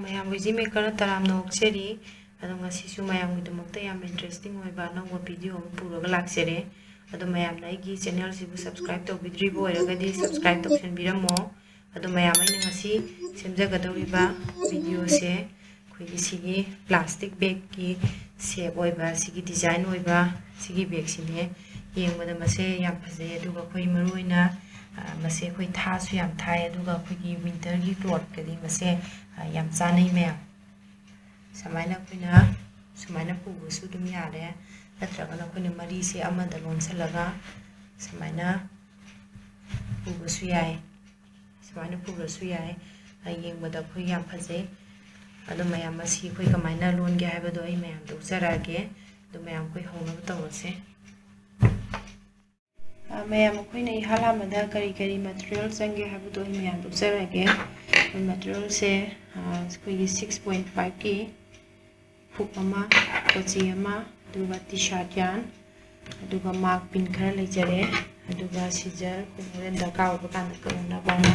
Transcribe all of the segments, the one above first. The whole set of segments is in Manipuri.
ꯃꯌꯥꯝ ꯋꯤꯖꯤ ꯃꯦꯀꯔ ꯇꯔꯥꯝꯅ ꯑꯣꯛꯆꯔꯤ ꯑꯗꯣ ꯉꯁꯤꯁꯨ ꯃꯌꯥꯝꯒꯤꯗꯃꯛꯇ ꯌꯥꯝ ꯏꯟꯇꯔꯦꯁꯇꯤꯡ ꯑꯣꯏꯕ ꯑꯅꯧꯕ ꯚꯤꯗꯤꯑꯣ ꯑꯃ ꯄꯨꯔꯒ ꯂꯥꯛꯆꯔꯦ ꯑꯗꯣ ꯃꯌꯥꯝꯅ ꯑꯩꯒꯤ ꯆꯦꯅꯦꯜꯁꯤꯕꯨ ꯁꯕꯁꯀ꯭ꯔꯥꯏꯕ ꯇꯧꯕꯤꯗ꯭ꯔꯤꯕ ꯑꯣꯏꯔꯒꯗꯤ ꯁꯕꯁꯀ꯭ꯔꯥꯏꯕ ꯇꯧꯁꯟꯕꯤꯔꯝꯃꯣ ꯑꯗꯣ ꯃꯌꯥꯝ ꯑꯩꯅ ꯉꯁꯤ ꯁꯦꯝꯖꯒꯗꯧꯔꯤꯕ ꯚꯤꯗꯤꯑꯣꯁꯦ ꯑꯩꯈꯣꯏꯒꯤ ꯁꯤꯒꯤ ꯄ꯭ꯂꯥꯁꯇꯤꯛ ꯕꯦꯒꯀꯤ ꯁꯦꯞ ꯑꯣꯏꯕ ꯁꯤꯒꯤ ꯗꯤꯖꯥꯏꯟ ꯑꯣꯏꯕ ꯁꯤꯒꯤ ꯕꯦꯒꯁꯤꯅꯦ ꯌꯦꯡꯕꯗ ꯃꯁꯦ ꯌꯥꯝ ꯐꯖꯩ ꯑꯗꯨꯒ ꯑꯩꯈꯣꯏ ꯃꯔꯨꯑꯣꯏꯅ ꯃꯁꯦ ꯑꯩꯈꯣꯏ ꯊꯥꯁꯨ ꯌꯥꯝ ꯊꯥꯏ ꯑꯗꯨꯒ ꯑꯩꯈꯣꯏꯒꯤ ꯋꯤꯟꯇꯔꯒꯤ ꯀ꯭ꯂꯣꯊꯀꯗꯤ ꯃꯁꯦ ꯌꯥꯝ ꯆꯥꯅꯩ ꯃꯌꯥꯝ ꯁꯨꯃꯥꯏꯅ ꯑꯩꯈꯣꯏꯅ ꯁꯨꯃꯥꯏꯅ ꯄꯨꯕꯁꯨ ꯑꯗꯨꯝ ꯌꯥꯔꯦ ꯅꯠꯇ꯭ꯔꯒꯅ ꯑꯩꯈꯣꯏꯅ ꯃꯔꯤꯁꯦ ꯑꯃꯗ ꯂꯣꯟꯁꯜꯂꯒ ꯁꯨꯃꯥꯏꯅ ꯄꯨꯕꯁꯨ ꯌꯥꯏ ꯁꯨꯃꯥꯏꯅ ꯄꯨꯕꯁꯨ ꯌꯥꯏ ꯌꯦꯡꯕꯗ ꯑꯩꯈꯣই ꯌꯥꯝ ꯐꯖꯩ ꯑꯗꯣ ꯃꯌꯥꯝ ꯃꯁꯤ ꯑꯩꯈꯣꯏ ꯀꯃꯥꯏꯅ ꯂꯣꯟꯒꯦ ꯍꯥꯏꯕꯗꯣ ꯑꯩ ꯃꯌꯥꯝꯗ ꯎꯠꯆꯔꯛꯑꯒꯦ ꯑꯗꯣ ꯃꯌꯥꯝ ꯑꯩꯈꯣꯏ ꯍꯧꯅꯕ ꯇꯧꯔꯁꯦ ꯃꯌꯥꯝ ꯑꯩꯈꯣꯏꯅ ꯏꯍꯥꯟ ꯍꯥꯟꯕꯗ ꯀꯔꯤ ꯀꯔꯤ ꯃꯦꯇꯔꯤꯌꯦꯜ ꯆꯪꯒꯦ ꯍꯥꯏꯕꯗꯣ ꯑꯩ ꯃꯌꯥꯝꯗ ꯎꯠꯆꯔꯛꯑꯒꯦ ꯃꯦꯇꯔꯤꯌꯦꯜꯁꯦ ꯑꯩꯈꯣꯏꯒꯤ 6.5ꯀꯤ ꯍꯨꯛ ꯑꯃ ꯀꯣꯆꯤ ꯑꯃ ꯑꯗꯨꯒ ꯇꯤ ꯁꯥꯔꯠ ꯌꯥꯟ ꯑꯗꯨꯒ ꯃꯥꯔꯛ ꯄꯤꯟ ꯈꯔ ꯂꯩꯖꯔꯦ ꯑꯗꯨꯒ ꯁꯤꯖꯔ ꯑꯩꯈꯣꯏꯅ ꯍꯣꯔꯦꯟ ꯗꯔꯀꯥꯔ ꯑꯣꯏꯕ ꯀꯥꯟꯗ ꯀꯛꯅꯕꯅ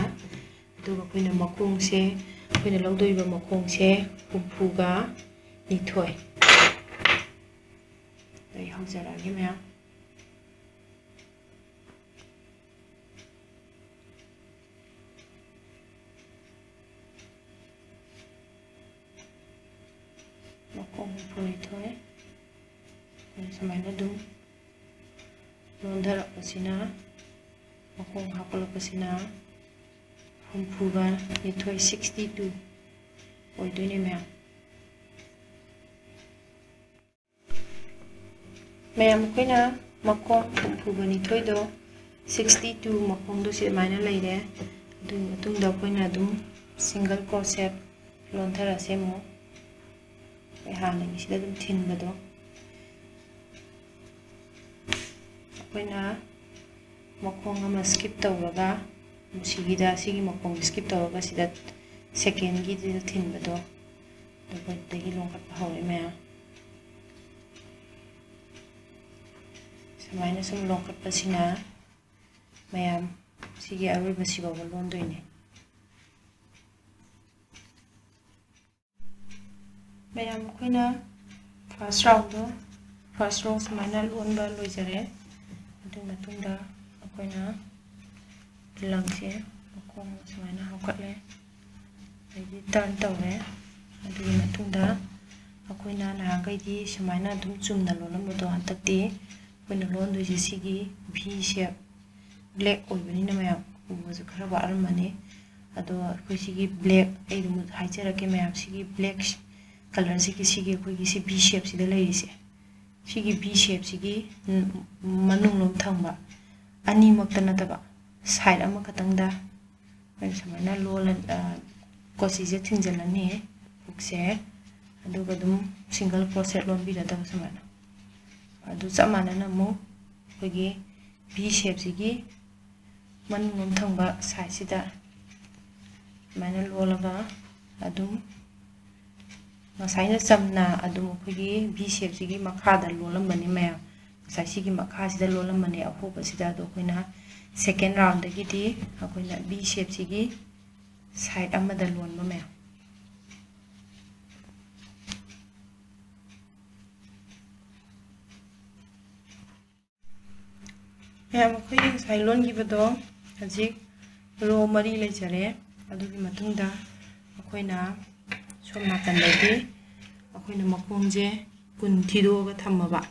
ꯑꯗꯨꯒ ꯑꯩꯈꯣꯏꯅ ꯃꯈꯣꯡꯁꯦ ꯑꯩꯈꯣꯏꯅ ꯂꯧꯗꯣꯔꯤꯕ ꯃꯈꯣꯡꯁꯦ ꯍꯨꯝꯐꯨꯒ ꯅꯤꯊꯣꯏ ꯑꯩ ꯍꯧꯖꯔꯛꯑꯒꯦ ꯃꯌꯥꯝ मखों हुम्फुनिथोय सुमायना दुम लोंधरपसिना मखों हापलपसिना हुम्फुगा निथोय 62 ओइदोइने मैम अखोइना मखों हुम्फुगा निथोयदो 62 मखोंदो सिमायना लैरे अदुई मतुंगदा अखोइना दुम सिंगल क्रोशेट लोंधरसे मो हानांगिसिदा दुम थिनबदो अखोइना मखोंग अमा स्किप तौरगा मुसिगिदा सिगी मखोंग स्किप तौरगा सिदा सेकेंड गी दिदा थिनबदो दगी लोंखटपा हौरे मया समायना सुम लोंखटपसिना मयाम सिगी अरोइबसिबाव लोंदोइने मैम अखोइना फर्स्ट रो सुमायना लोनबा लोइजरे अदु मतुंगदा अखोइना लंगसे मखोंग सुमायना हौकटले अदि टर्न तौरे अदुगी मतुंगदा अखोइना नागैदि सुमायना दुम चुमना लोनमदो हंतक्ति अखोइना लोनदोइसे सिगी भी शेप ब्लैक ओइबनिना मैम उबसु खरा वारमने अदो अखोइ सिगी ब्लैक एदुम हाइजरके मैम सिगी ब्लैक कलर सिगी अखोइगी भी शेप सिदा लैरिसे सिगी भी शेप सिगी मनुंगलोम थंबा अनीमक्ता नतबा साइड अमा खतंगदा मैम समायना लोल कोसिजे थिंजलनी हुकसे अदुगा दुम सिंगल क्रोशेट लोनबिरदब समायना अदु चमानना मु अखोइगी भी शेप सिगी मनुंगलोम थंबा साइड सिदा समायना लोलगा अदुम Masayna samna adum अखोइगी भी शेप सिगी मखादा लोलमबनी मैम मसाइ सिगी मखासिदा लोलमबनी अहोबसिदा अदो अखोइना सेकेंड राउंड दगिदी अखोइना भी शेप सिगी साइड अमदा लोनबा मैम मैम अखोइगी साइ लोनगिबदो हजिक रो मरी लेजरे अदुगी मतुंगदा अखोइना सोम नाकंदगी अखोइना मखोंजे कुन थिदोगा थम्मबा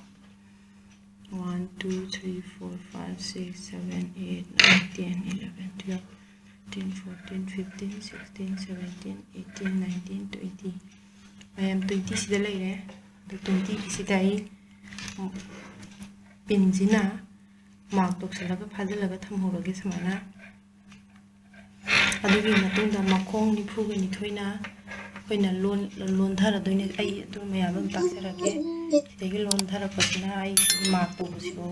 1 2 3 4 5 6 7 8 9 10 11 12 13 14 15 16 17 18 19 20 मैम 20 सिदा लैरे दो 20 की सिदा ही पिनजिना मार्क तोक्सलगा फाजलगा थमहोरगे समाना अदुगी मतुंगदा मखोंग निफुगा निथोइना अखोइना लोनधरदोइने आई अदु मयाम ताक्सरके सिदगी लोनधरपसिना आई मार्क तोबसिबो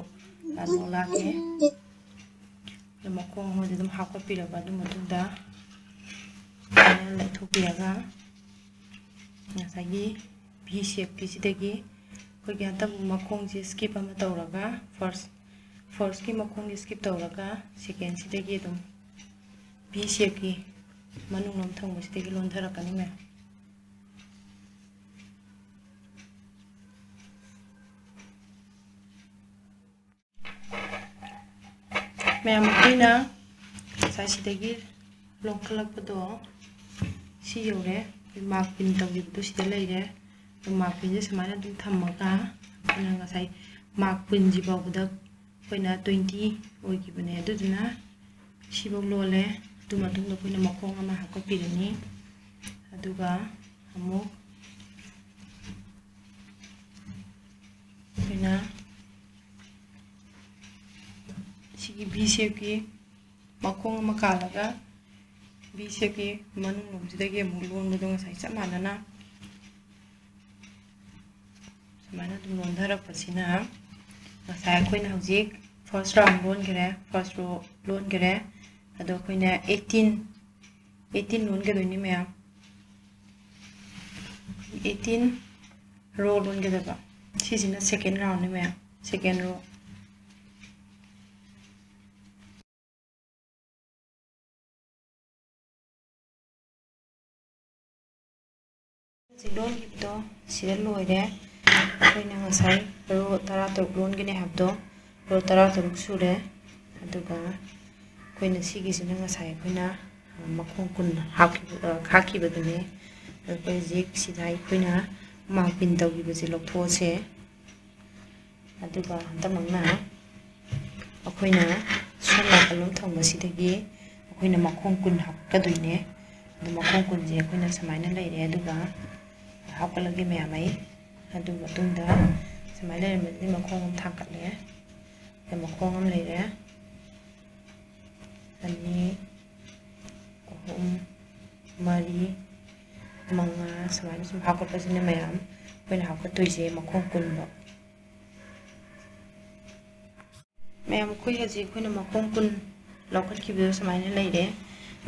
लाके मखोंग होदि दुम हाकपिरबा अदु मतुंगदा अना लैथोपिरगा नसागी भी शेप की सिदगी अखोइगी हतब मखोंग जे स्किप अमा तौरगा फर्स्ट की मखोंग स्किप तौरगा सेकेंड सिदगी दुम भी शेप की मनुंगलोम थंगबसिदगी लोनधरकनी ma'am ma'am अखोइना साइसिदगी लोंखलपदो C you're mark pin तौगिबदो सिदा लैरे मार्क पिन जे समाना दुम थम्मगा अखोइना ngasai मार्क पिन जी बावदा अखोइना 20 ओइगिबने अदुदुना सिबो लोले अदु मतुंग अखोइना मखोंग अमा हाकोपिरनी अदुगा अमु अखोइना सिगी B shape की मखोंग अमा कालागा B shape की मनुंग लोमजिदगी अमु लोनबदो ngasai chap manana समाना दुम लोनधरकपसिना ngasai अखोइना हौजिक फर्स्ट राउंड लोनगरे फर्स्ट रो लोनगरे अदो अखोइना 18 लोनगदोइनी मैम 18 रो लोनगदबा सिजिना सेकंड राउंड नि मैम सेकंड रो लोन गिबदो सिदा लोइरे अखोइना ngasai रो 13 लोनगने हाबदो रो 13 सुरे अदुगा अखोइना सिगिसिना ngasai अखोइना मखोंग कुन खाखिबदने अखोइ जिक सिदा अखोइना मार्क पिन तौगिबसे लौथोसे अदुगा हंतमंगना अखोइना सोना कलम थंबसिदगी अखोइना मखोंग कुन हाकदोइने अदु मखोंग कुन जे अखोइना समाइना लैरे अदुगा हाकलगे मैमै अदु मतुंगदा समाइ लैरमदि मखोंग अम थाकले मखोंग अम लैरे अनि अहुम मरी मंगा समाइना सुम हाकपसिने मैम अखोइना हाकतोइसे मखोंग कुनबो मैम अखोइ हजि अखोइना मखोंग कुन लौखतखिबदो समाइना लैरे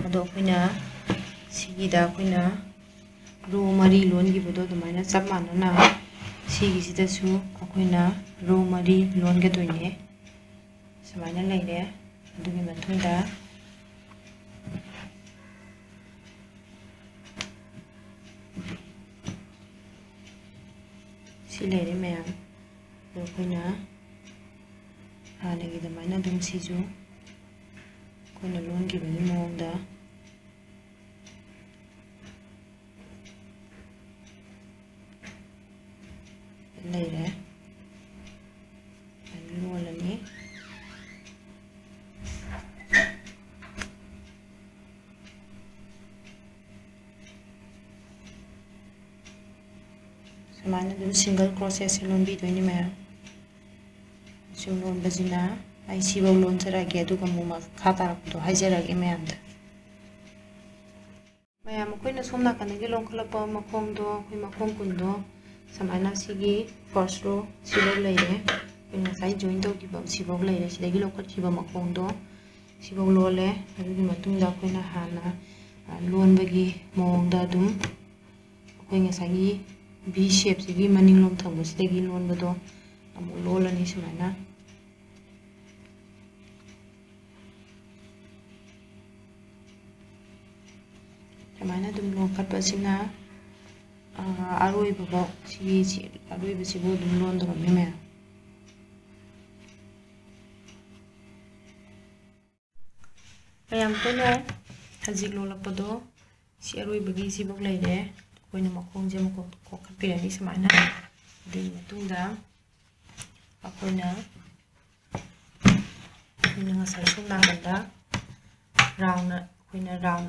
अदो अखोइना सिगिदा अखोइना रो मरी लोनगिबदो दुमाइना चप मानना सिगिसिदसु अखोइना रो मरी लोनगदोइने समाइना लैरे अदुगि मतुंगदा सी लैरे मैम अदो अखोइना हानगी दुमाइना दुम सिजु अखोइना लोनगिबनि मओंगदा लैरे लोलनी समाना दुम सिंगल क्रोशे से लोनबिदोइनी मैम सिम लोनबजिना आई सिबौ लोनजरागे अदुगा मुमा खातारकदो हाइजरागे मैमदा मैम अखोइना सोमना कनगे लोंखलपा मखोंगदो अखोइ मखोंग कुंदो समाना सिगी फर्स्ट रो सिबौ लैरे अखोइना साइ जॉइन तौगिबा सिबौ लैरे सिदगी लौखतखिबा मखोंगदो सिबौ लोले अदुगि मतुंगदा अखोइना हाना लोनबगी मओंगदा दुम अखोइ ngasai B shape सिगी मनिंग लोम थंबसिदगी लोनबदो अमु लोलनी समाना समाना दुम लोखतपसिना अरोइबबो सिगी अरोइबसिबो दुम लोनदरमे मैम मैम कोइना हजिक लोलपदो सि अरोइबगी सिबो लैरे अखोइना मखोंजे मको कोखतपिरनि समाना दुगि मतुंगदा अखोइना ngasai somna kanda round अखोइना राउंड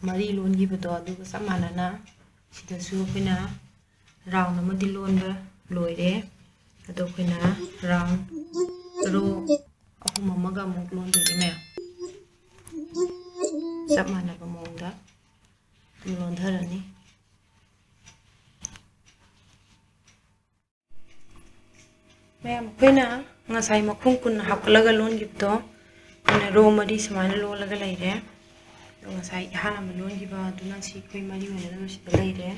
मरी लोनगिबदो अदुगा चप मानना सिदसु अखोइना राउंड अमदि लोनबा लोइरे अदो अखोइना राउंड रो अहुम अमगा अमुक लोनदोइने मैम चप मानबा मओंगदा दुम लोनधरनी मैम अखोइना ngasai मखोंग कुन हाकलगा लोनगिबदो अखोइना रो मरी समाइना लोलगा लैरे ngasai hana malon giba duna si koi mari mena do si laiре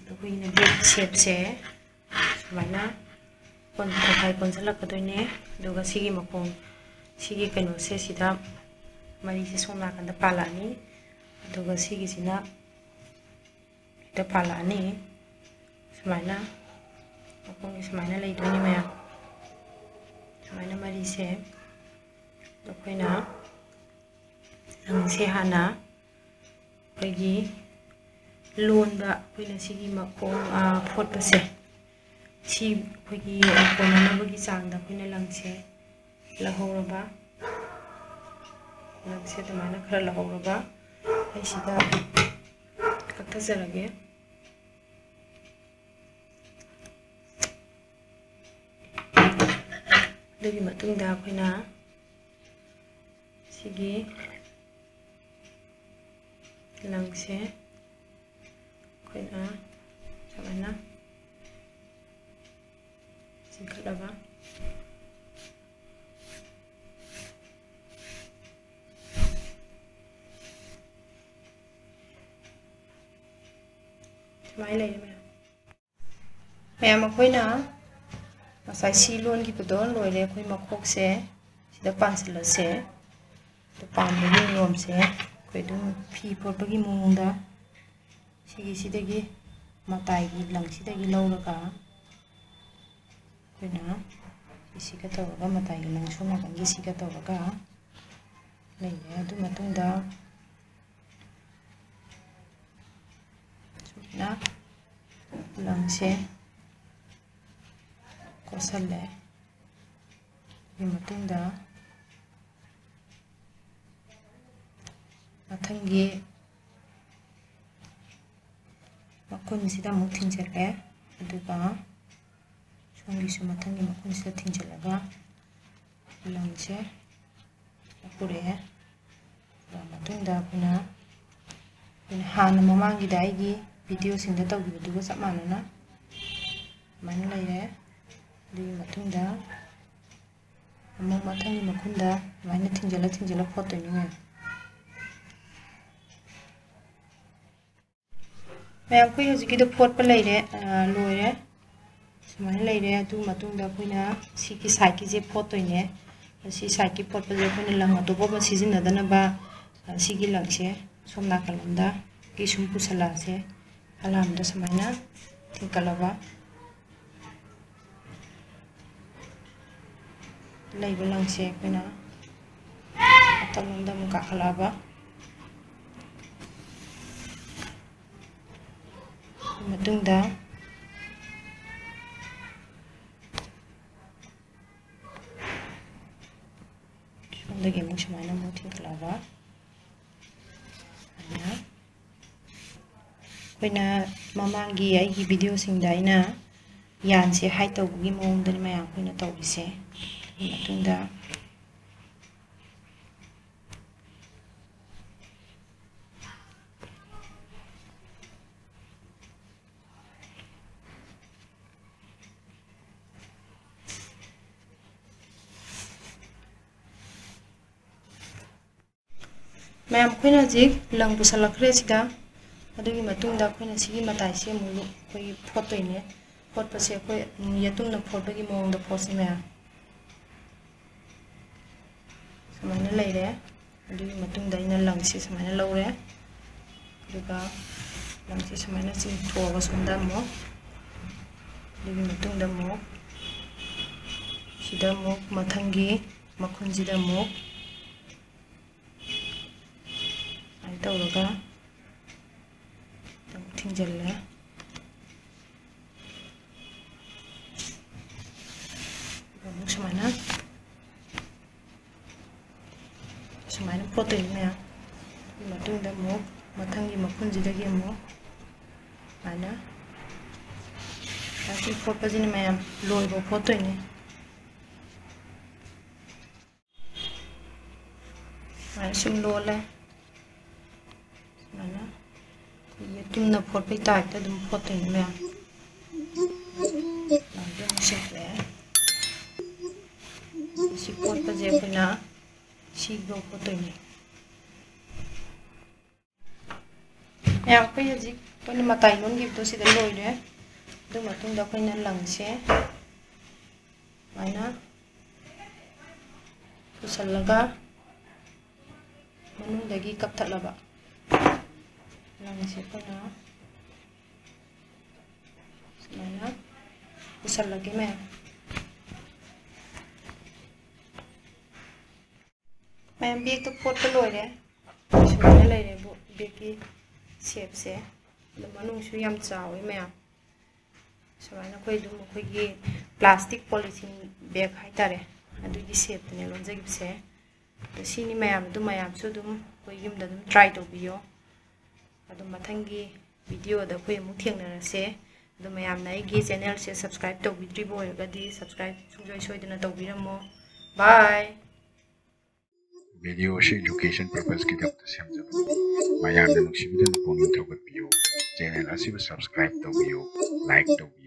to koi na big shape se समाइना kon thai kon sala kadoine doga sigi makong sigi kano se sida mari se somna kanda palani doga sigi sina ita palani समाइना makong समाइना laidoine maya समाइना mari se ꯑꯩꯈꯣꯏꯅ ꯂꯪꯁꯦ ꯍꯥꯟꯅ ꯑꯩꯈꯣꯏꯒꯤ ꯂꯣꯟꯕ ꯑꯩꯈꯣꯏꯅ ꯁꯤꯒꯤ ꯃꯈꯣꯡ ꯐꯣꯠꯄꯁꯦ ꯁꯤ ꯑꯩꯈꯣꯏꯒꯤ ꯀꯣꯟꯅꯅꯕꯒꯤ ꯆꯥꯡꯗ ꯑꯩꯈꯣꯏꯅ ꯂꯪꯁꯦ ꯂꯧꯍꯧꯔꯕ ꯂꯪꯁꯦ ꯑꯗꯨꯃꯥꯏꯅ ꯈꯔ ꯂꯧꯍꯧꯔꯕ ꯑꯩ ꯁꯤꯗ ꯀꯛꯊꯖꯔꯒꯦ ꯑꯗꯨꯒꯤ ꯃꯇꯨꯡꯗ ꯑꯩꯈꯣꯏꯅ ꯁꯤꯒꯤ ꯂꯪꯁꯦ ꯑꯩꯈꯣꯏꯅ ꯁꯨꯃꯥꯏꯅ ꯆꯤꯡꯈꯠꯂꯒ ꯁꯨꯃꯥꯏꯅ ꯂꯩꯔꯦ ꯃꯌꯥꯝ ꯑꯩꯈꯣꯏꯅ ꯉꯁꯥꯏ ꯁꯤ ꯂꯣꯟꯈꯤꯕꯗꯣ ꯂꯣꯏꯔꯦ ꯑꯩꯈꯣꯏ ꯃꯈꯣꯛꯁꯦ ꯁꯤꯗ ꯄꯥꯟꯁꯤꯜꯂꯁꯦ ꯑꯗꯨ ꯄꯥꯟꯕꯒꯤ ꯅꯤꯌꯣꯝꯁꯦ ꯑꯩꯈꯣꯏ ꯑꯗꯨꯝ ꯐꯤ ꯐꯣꯠꯄꯒꯤ ꯃꯑꯣꯡꯗ ꯁꯤꯗꯒꯤ ꯃꯇꯥꯏꯒꯤ ꯂꯪꯁꯤꯗꯒꯤ ꯂꯧꯔꯒ ꯑꯩꯈꯣꯏꯅ ꯁꯤꯒ ꯇꯧꯔꯒ ꯃꯇꯥꯏꯒꯤ ꯂꯪ ꯁꯣꯝ ꯅꯥꯀꯟꯒꯤ ꯁꯤꯒ ꯇꯧꯔꯒ ꯂꯩꯔꯦ ꯑꯗꯨ ꯃꯇꯨꯡꯗ ꯁꯨꯃꯥꯏꯅ ꯂꯪꯁꯦ ꯀꯣꯠꯁꯜꯂꯦ ꯑꯗꯨꯒꯤ ꯃꯇꯨꯡꯗ ꯃꯊꯪꯒꯤ ꯃꯈꯨꯟꯁꯤꯗ ꯑꯃꯨꯛ ꯊꯤꯡꯖꯤꯜꯂꯦ ꯑꯗꯨꯒ ꯁꯣꯝꯒꯤꯁꯨ ꯃꯊꯪꯒꯤ ꯃꯈꯨꯟꯁꯤꯗ ꯊꯤꯡꯖꯤꯜꯂꯒ ꯂꯪꯁꯦ ꯄꯨꯔꯛꯑꯦ ꯑꯗꯨꯒ ꯃꯇꯨꯡꯗ ꯑꯩꯈꯣꯏꯅ ꯍꯥꯟꯅ ꯃꯃꯥꯡꯒꯤꯗ ꯑꯩꯒꯤ ꯚꯤꯗꯤꯑꯣꯁꯤꯡꯗ ꯇꯧꯈꯤꯕꯗꯨꯒ ꯆꯞ ꯃꯥꯟꯅꯅ ꯑꯗꯨꯃꯥꯏꯅ ꯂꯩꯔꯦ ꯑꯗꯨꯒꯤ ꯃꯇꯨꯡꯗ ꯑꯃꯨꯛ ꯃꯊꯪꯒꯤ ꯃꯈꯨꯟꯗ ꯑꯗꯨꯃꯥꯏꯅ ꯊꯤꯡꯖꯤꯜꯂ ꯐꯣꯠꯇꯣꯏꯅꯤ ꯃꯌꯥꯝ ꯑꯩꯈꯣꯏ ꯍꯧꯖꯤꯛꯀꯤꯗꯣ ꯐꯣꯠꯄ ꯂꯩꯔꯦ ꯂꯣꯏꯔꯦ ꯁꯨꯃꯥꯏꯅ ꯂꯩꯔꯦ ꯑꯗꯨ ꯃꯇꯨꯡꯗ ꯑꯩꯈꯣꯏꯅ ꯁꯤꯒꯤ ꯁꯥꯏꯠꯀꯤꯁꯦ ꯐꯣꯠꯇꯣꯏꯅꯦ ꯁꯤ ꯁꯥꯏꯠꯀꯤ ꯐꯣꯠꯄꯁꯦ ꯑꯩꯈꯣꯏꯅ ꯂꯪ ꯑꯇꯣꯞꯄ ꯑꯃ ꯁꯤꯖꯤꯟꯅꯗꯅꯕ ꯁꯤꯒꯤ ꯂꯪꯁꯦ ꯁꯣꯝ ꯅꯥꯀꯜꯂꯣꯝꯗ ꯁꯨꯝ ꯄꯨꯁꯜꯂꯛꯑꯁꯦ ꯐꯂꯥꯝꯗ ꯁꯨꯃꯥꯏꯅ ꯊꯤꯡꯀꯠꯂꯕ ꯂꯩꯕ ꯂꯪꯁꯦ ꯑꯩꯈꯣꯏꯅ ꯃꯊꯛꯂꯣꯝꯗ ꯑꯃꯨꯛ ꯀꯥꯈꯠꯂꯛꯑꯕ ꯃꯇꯨꯡꯗ ꯁꯣꯝꯗꯒꯤ ꯑꯃꯨꯛ ꯁꯨꯃꯥꯏꯅ ꯑꯃꯨꯛ ꯊꯤꯡꯀꯠꯂꯛꯑꯕ ꯑꯩꯈꯣꯏꯅ ꯃꯃꯥꯡꯒꯤ ꯑꯩꯒꯤ ꯚꯤꯗꯤꯑꯣꯁꯤꯡꯗ ꯑꯩꯅ ꯌꯥꯟꯁꯦ ꯍꯥꯏꯠ ꯇꯧꯕꯒꯤ ꯃꯑꯣꯡꯗꯅꯤ ꯃꯌꯥꯝ ꯑꯩꯈꯣꯏꯅ ꯇꯧꯔꯤꯁꯦ ꯑꯗꯨꯒꯤ ꯃꯇꯨꯡꯗ ꯃꯌꯥꯝ ꯑꯩꯈꯣꯏꯅ ꯍꯧꯖꯤꯛ ꯂꯪ ꯄꯨꯁꯜꯂꯛꯈ꯭ꯔꯦ ꯁꯤꯗ ꯑꯗꯨꯒꯤ ꯃꯇꯨꯡꯗ ꯑꯩꯈꯣꯏꯅ ꯁꯤꯒꯤ ꯃꯇꯥꯏꯁꯦ ꯑꯃꯨꯛ ꯑꯩꯈꯣꯏ ꯐꯣꯠꯇꯣꯏꯅꯦ ꯐꯣꯠꯄꯁꯦ ꯑꯩꯈꯣꯏ ꯌꯦꯇꯨꯝꯅ ꯐꯣꯠꯄꯒꯤ ꯃꯑꯣꯡꯗ ꯐꯣꯠꯁꯤ ꯃꯌꯥꯝ ꯁꯨꯃꯥꯏꯅ ꯂꯩꯔꯦ ꯑꯗꯨꯒꯤ ꯃꯇꯨꯡꯗ ꯑꯩꯅ ꯂꯪꯁꯦ ꯁꯨꯃꯥꯏꯅ ꯂꯧꯔꯦ ꯑꯗꯨꯒ ꯂꯪꯁꯦ ꯁꯨꯃꯥꯏꯅ ꯆꯤꯡꯊꯣꯛꯑꯒ ꯁꯣꯝꯗ ꯑꯃꯨꯛ ꯑꯗꯨꯒꯤ ꯃꯇꯨꯡꯗ ꯑꯃꯨꯛ ꯁꯤꯗ ꯑꯃꯨꯛ ꯃꯊꯪꯒꯤ ꯃꯈꯨꯟꯁꯤꯗ ꯑꯃꯨꯛ ꯇꯧꯔꯒ ꯊꯤꯡꯖꯤꯜꯂꯦ ꯑꯃꯨꯛ ꯁꯨꯃꯥꯏꯅ ꯐꯣꯠꯇꯣꯏꯅꯤ ꯃꯌꯥꯝ ꯑꯗꯨꯒꯤ ꯃꯇꯨꯡꯗ ꯑꯃꯨꯛ ꯃꯊꯪꯒꯤ ꯃꯈꯨꯟꯁꯤꯗꯒꯤ ꯑꯃꯨꯛ ꯁꯨꯃꯥꯏꯅ ꯁꯤ ꯐꯣꯠꯄꯁꯤꯅ ꯃꯌꯥꯝ ꯂꯣꯏꯕ ꯐꯣꯠꯇꯣꯏꯅꯤ ꯁꯨꯃꯥꯏꯅ ꯁꯨꯝ ꯂꯣꯜꯂꯦ ꯁꯨꯃꯥꯏꯅ ꯌꯦꯇꯨꯝꯅ ꯐꯣꯠꯄꯩ ꯇꯥꯏꯞꯇ ꯑꯗꯨꯝ ꯐꯣꯠꯇꯣꯏꯅꯤ ꯃꯌꯥꯝ ꯁꯤ ꯐꯣꯠꯄꯁꯦ ꯑꯩꯈꯣꯏꯅ ꯁꯤꯐꯥꯎ ꯐꯣꯠꯇꯣꯏꯅꯤ ꯃꯌꯥꯝ ꯑꯩꯈꯣꯏ ꯍꯧꯖꯤꯛ ꯑꯩꯈꯣꯏꯅ ꯃꯇꯥꯏ ꯂꯣꯟꯈꯤꯕꯗꯣ ꯁꯤꯗ ꯂꯣꯏꯔꯦ ꯑꯗꯨ ꯃꯇꯨꯡꯗ ꯑꯩꯈꯣꯏꯅ ꯂꯪꯁꯦ ꯁꯨꯃꯥꯏꯅ ꯄꯨꯁꯜꯂꯒ ꯃꯅꯨꯡꯗꯒꯤ ꯀꯞꯊꯠꯂꯕ ꯂꯪꯁꯦ ꯑꯩꯈꯣꯏꯅ ꯁꯨꯃꯥꯏꯅ ꯄꯨꯁꯜꯂꯒꯦ ꯃꯌꯥꯝ ꯃꯌꯥꯝ ꯕꯦꯒꯇꯣ ꯐꯣꯠꯄ ꯂꯣꯏꯔꯦ ꯁꯨꯃꯥꯏꯅ ꯂꯩꯔꯦꯕꯨ ꯕꯦꯒꯀꯤ ꯁꯦꯞꯁꯦ ꯑꯗꯨ ꯃꯅꯨꯡꯁꯨ ꯌꯥꯝ ꯆꯥꯎꯋꯤ ꯃꯌꯥꯝ ꯁꯨꯃꯥꯏꯅ ꯑꯩꯈꯣꯏ ꯑꯗꯨꯝ ꯑꯩꯈꯣꯏꯒꯤ ꯄ꯭ꯂꯥꯁꯇꯤꯛ ꯄꯣꯂꯤꯊꯤꯟ ꯕꯦꯒ ꯍꯥꯏꯇꯥꯔꯦ ꯑꯗꯨꯒꯤ ꯁꯦꯞꯇꯅꯦ ꯂꯣꯟꯖꯈꯤꯕꯁꯦ ꯑꯗꯣ ꯁꯤꯅꯤ ꯃꯌꯥꯝꯁꯨ ꯑꯗꯨꯝ ꯑꯩꯈꯣꯏ ꯌꯨꯝꯗ ꯑꯗꯨꯝ ꯇ꯭ꯔꯥꯏ ꯇꯧꯕꯤꯌꯣ ꯑꯗꯣ ꯃꯊꯪꯒꯤ ꯚꯤꯗꯤꯑꯣꯗ ꯑꯩꯈꯣꯏ ꯑꯃꯨꯛ ꯊꯦꯡꯅꯔꯁꯦ ꯑꯗꯣ ꯃꯌꯥꯝꯅ ꯑꯩꯒꯤ ꯆꯦꯅꯦꯜꯁꯦ ꯁꯕꯁꯀ꯭ꯔꯥꯏꯕ ꯇꯧꯕꯤꯗ꯭ꯔꯤꯕ ꯑꯣꯏꯔꯒꯗꯤ ꯁꯕꯁꯀ꯭ꯔꯥꯏꯕ ꯁꯨꯡꯁꯣꯏ ꯁꯣꯏꯗꯅ ꯇꯧꯕꯤꯔꯝꯃꯣ ꯕꯥꯏ ꯚꯤꯗꯤꯑꯣ ꯑꯁꯤ ꯏꯗꯨꯀꯦꯁꯟ ꯄꯔꯄꯁꯀꯤꯗꯃꯛꯇ ꯁꯦꯝꯖꯕꯅꯤ ꯃꯌꯥꯝꯅ ꯅꯨꯡꯁꯤꯕꯤꯗꯨꯅ ꯄꯨꯛꯅꯤꯡ ꯊꯧꯒꯠꯄꯤꯌꯨ ꯆꯦꯅꯦꯜ ꯑꯁꯤꯕꯨ ꯁꯕꯁꯀ꯭ꯔꯥꯏꯕ ꯇꯧꯕꯤꯌꯨ ꯂꯥꯏꯛ ꯇꯧꯕꯤꯌꯨ